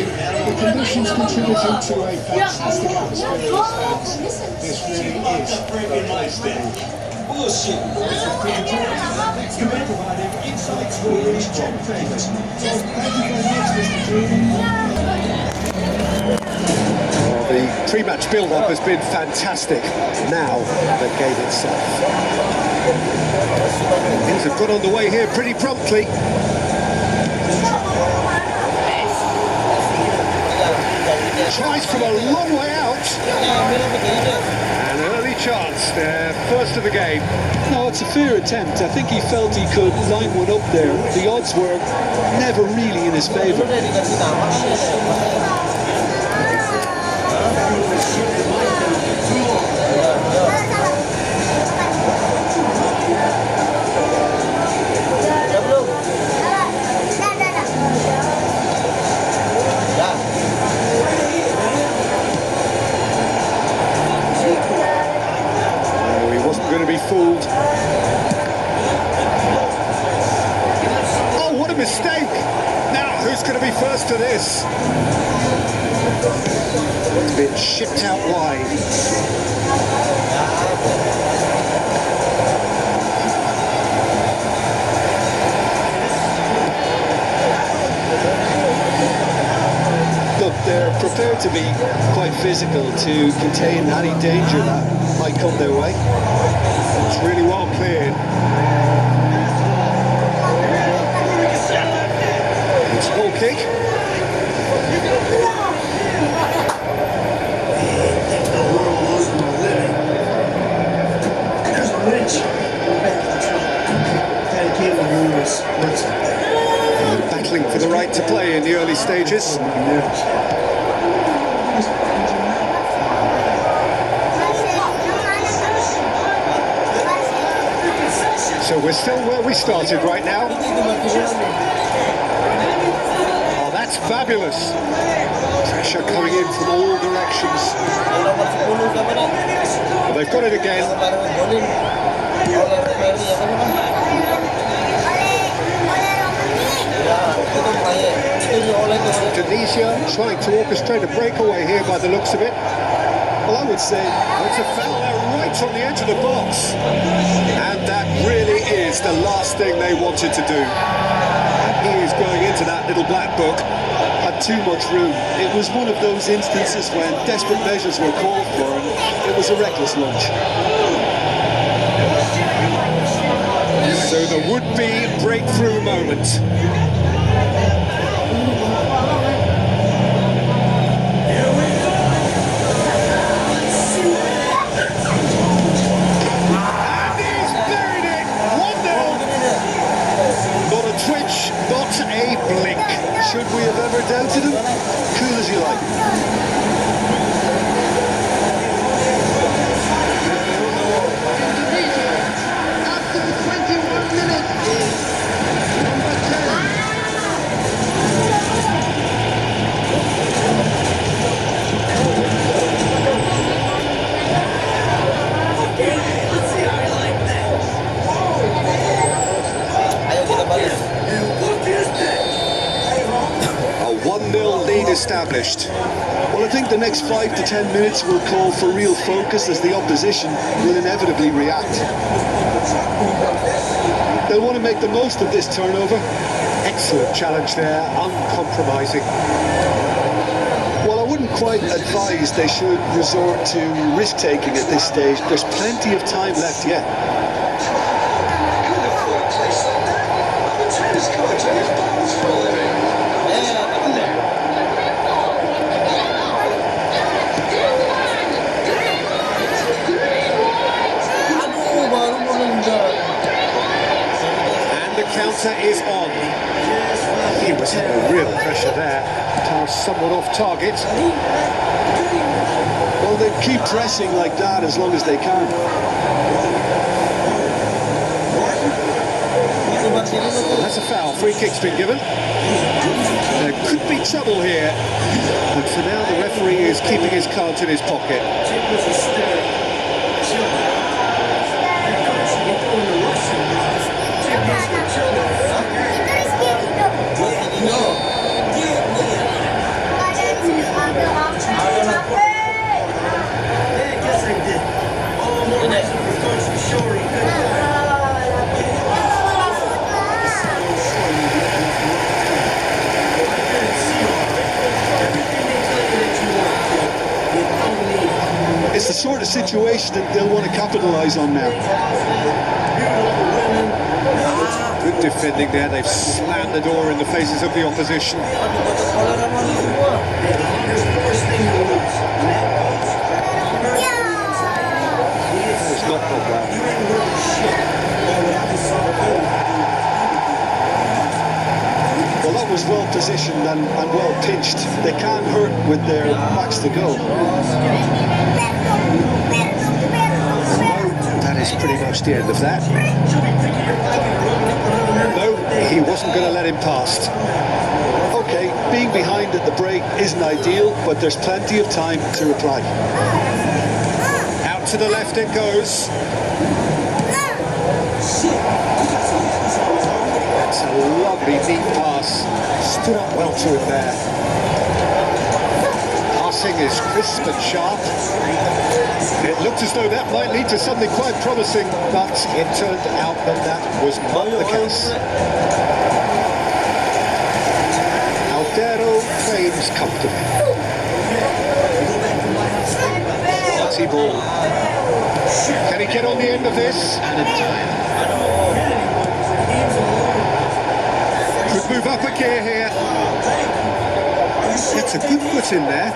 the conditions contributing to a fantastic atmosphere in the stands. This really is a very nice stage. Bullshit. Providing insights for these spectators. Thank you very much, Mr. The pre-match build-up has been fantastic. Now the game itself. Things have got underway here pretty promptly. Tries from a long way out. An early chance there, first of the game. No, it's a fair attempt. I think he felt he could line one up there. The odds were never really in his favour. Going to be fooled. Oh, what a mistake! Now, who's going to be first to this? It's been shipped out wide. Look, they're prepared to be quite physical to contain any danger that might come their way. It's really well cleared. It's a goal kick. Battling for the right to play in the early stages. So we're still where we started right now. Oh, that's fabulous. Pressure coming in from all directions. Well, they've got it again. Indonesia trying to orchestrate a breakaway here by the looks of it. Well, I would say it's a foul there right on the edge of the box. And that really is the last thing they wanted to do. he is going into that little black book. Had too much room. It was one of those instances when desperate measures were called for and it was a reckless lunge. So the would-be breakthrough moment. Not a blink. Should we have ever doubted him? Cool as you like. After 21 minutes, number 1-0 lead established. Well, I think the next 5 to 10 minutes will call for real focus as the opposition will inevitably react. They'll want to make the most of this turnover. Excellent challenge there, uncompromising. Well, I wouldn't quite advise they should resort to risk-taking at this stage. There's plenty of time left yet. Counter is on. He was under real pressure there. Somewhat off target. Well, they keep pressing like that as long as they can. That's a foul. Free kick's been given. There could be trouble here. But for now, the referee is keeping his cards in his pocket. the sort of situation that they'll want to capitalise on now. Good defending there. They've slammed the door in the faces of the opposition. It's not gone well. Well, that was well positioned and well pitched. They can't hurt with their backs to goal. That is pretty much the end of that. No, he wasn't going to let him past. Okay, being behind at the break isn't ideal, but there's plenty of time to reply. Out to the left it goes. That's a lovely deep pass. Stood up well to it there. Passing is crisp and sharp. It looked as though that might lead to something quite promising, but it turned out that that was not the case. Aldero claims comfortably. Quality ball. Can he get on the end of this? Could move up a gear here. Gets a good foot in there.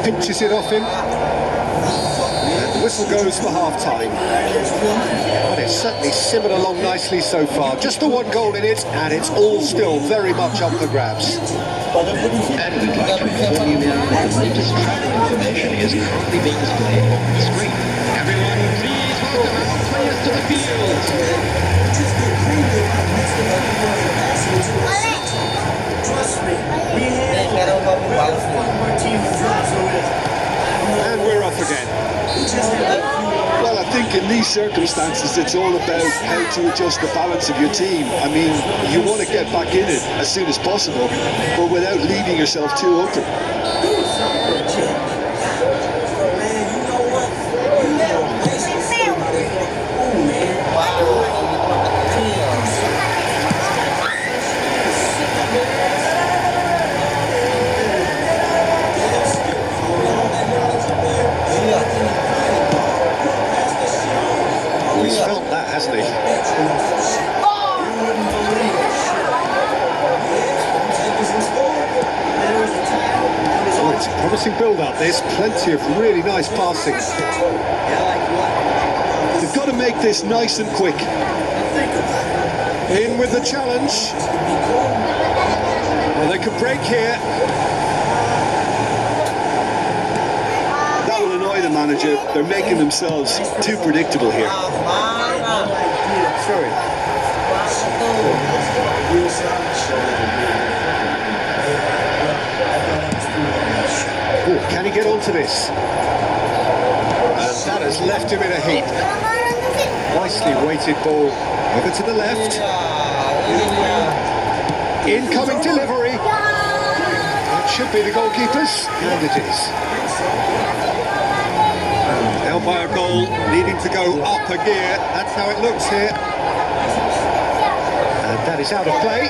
Pinches it off him. And the whistle goes for half-time. But it's certainly simmered along nicely so far. Just the one goal in it, and it's all still very much up for grabs. And we'd like to inform you now that the latest travel information is currently being displayed on the screen. Everyone, please welcome our players to the field. And we're off again. Well, I think in these circumstances, it's all about how to adjust the balance of your team. I mean, you want to get back in it as soon as possible, but without leaving yourself too open. He's felt that, hasn't he? Oh, it's a promising build-up. There's plenty of really nice passing. They've got to make this nice and quick. In with the challenge. Well, they could break here. That will annoy the manager. They're making themselves too predictable here. Throw it. Oh, can he get onto this? And that has left him in a heap. Nicely weighted ball over to the left. Incoming delivery. That should be the goalkeeper's, and it is. Held by a goal, needing to go up a gear. That's how it looks here. And that is out of play.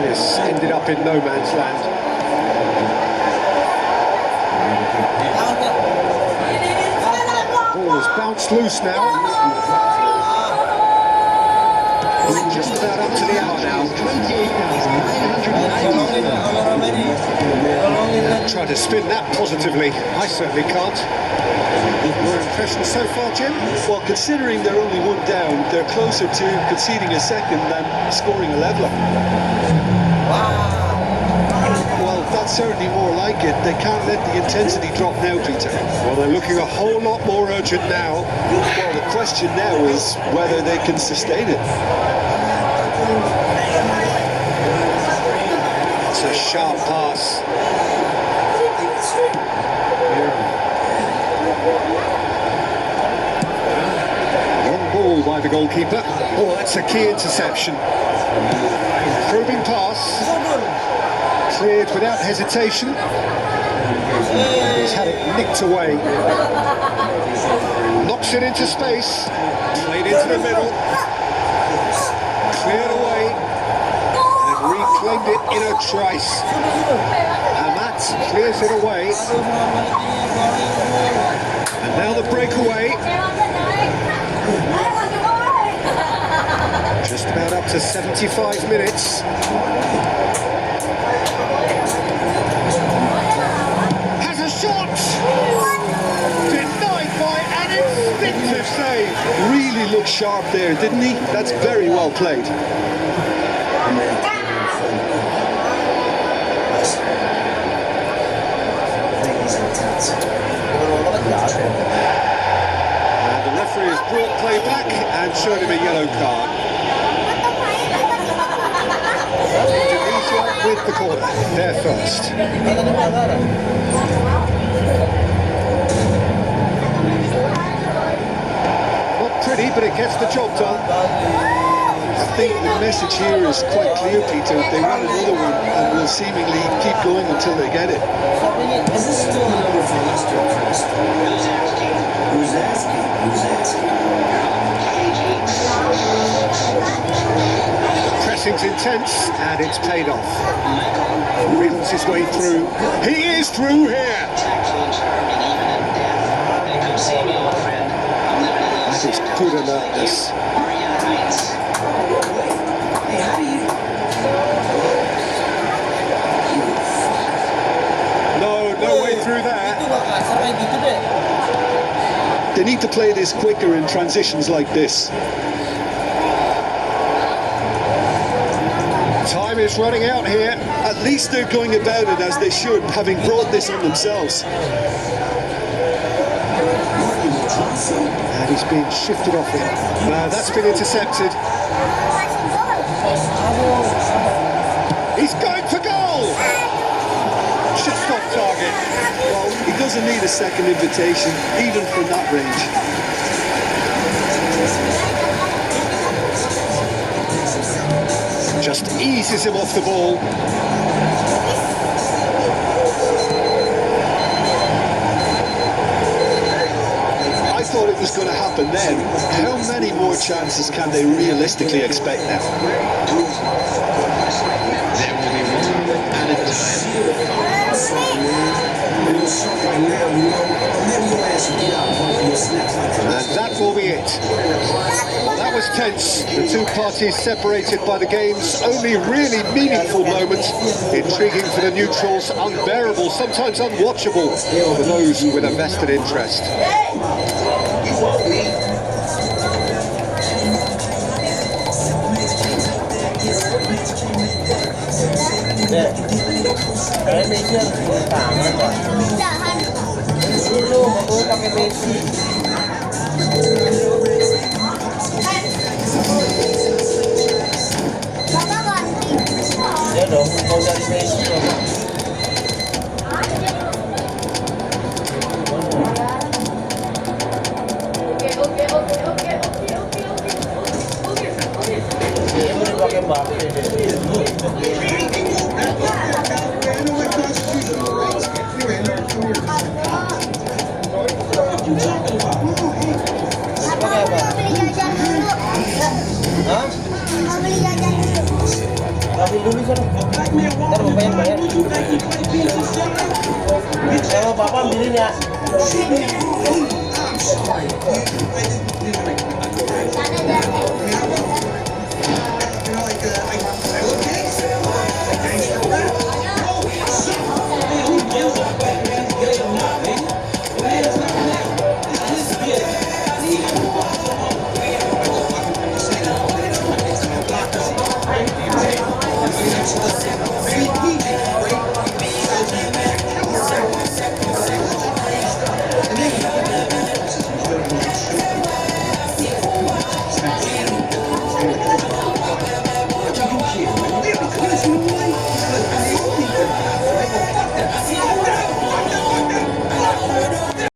This ended up in no man's land. Ball has bounced loose now. Just about up to the hour now. Try to spin that positively. I certainly can't. Your impression so far, Jim? Well, considering they're only one down, they're closer to conceding a second than scoring a leveller. Well, that's certainly more like it. They can't let the intensity drop now, Peter. Well, they're looking a whole lot more urgent now. Well, the question now is whether they can sustain it. It's a sharp pass. Long ball by the goalkeeper. Oh, that's a key interception. Probing pass. Cleared without hesitation. He's had it nicked away. knocks it into space, played into the middle, cleared away, and reclaimed it in a trice. Amat clears it away, and now the breakaway. Just about up to 75 minutes. Has a shot! Denied by an instinctive save. Really looked sharp there, didn't he? That's very well played. And the referee has brought play back and showed him a yellow card. Indonesia with the corner, they're first. Not pretty, but it gets the job done. I think the message here is quite clear, Peter. They want another one and will seemingly keep going until they get it. Is this still the number for Leicester first? Who's asking? Pressing's intense and it's paid off. Wriggles his way through. He is through here. That is good alertness. No way through that. They need to play this quicker in transitions like this. Time is running out here. At least they're going about it as they should, having brought this on themselves. And he's been shifted off it. No, that's been intercepted. He's going for goal! Just off target. Well, he doesn't need a second invitation, even from that range. Just eases him off the ball. I thought it was going to happen then. How many more chances can they realistically expect now? There will be one added time. And that will be it. Well, that was tense. The two parties separated by the game's only really meaningful moment. Intriguing for the neutrals, unbearable, sometimes unwatchable for those with a vested interest. Kalian Messi harus turun tangan, Pak. Dulu baru pakai Messi. Ya dong, mau dari Messi dong. Dia boleh pakai Mbappe deh. Ambil dulu sana. Ntar bapak yang bayar. Sama bapak ambilin ya. Sana